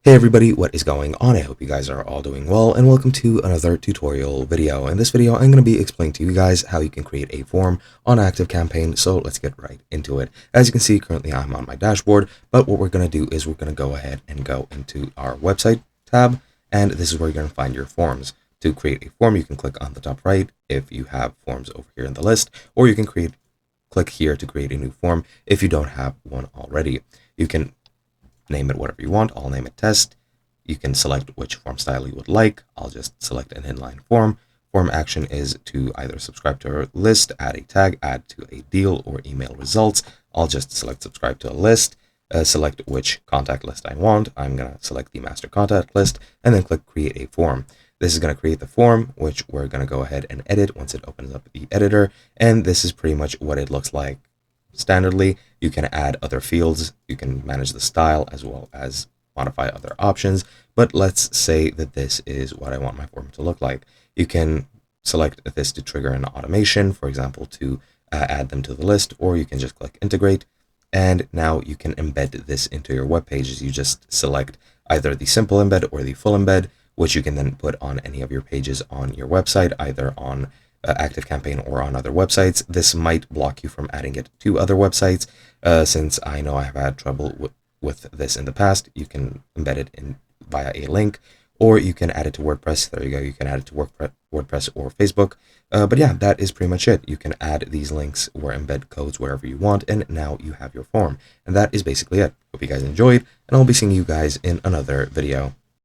Hey everybody, what is going on? I hope you guys are all doing well, and welcome to another tutorial video. In this video, I'm going to be explaining to you guys how you can create a form on Activecampaign, so let's get right into it. As you can see, currently I'm on my dashboard, but what we're going to do is we're going to go ahead and go into our website tab, and this is where you're going to find your forms. To create a form, you can click on the top right if you have forms over here in the list, or you can click here to create a new form if you don't have one already. You can name it whatever you want. I'll name it test. You can select which form style you would like. I'll just select an inline form. Form action is to either subscribe to a list, add a tag, add to a deal, or email results. I'll just select subscribe to a list, select which contact list I want. I'm going to select the master contact list and then click create a form. This is going to create the form, which we're going to go ahead and edit once it opens up the editor. And this is pretty much what it looks like. Standardly, you can add other fields, you can manage the style as well as modify other options, but let's say that this is what I want my form to look like. You can select this to trigger an automation, for example, to add them to the list, or you can just click integrate, and now you can embed this into your web pages. You just select either the simple embed or the full embed, which you can then put on any of your pages on your website, either on Activecampaign or on other websites. This might block you from adding it to other websites. Since I know I have had trouble with this in the past, you can embed it in via a link, or you can add it to WordPress. There you go. You can add it to WordPress or Facebook. But yeah, that is pretty much it. You can add these links or embed codes wherever you want, and now you have your form. And that is basically it. Hope you guys enjoyed, and I'll be seeing you guys in another video.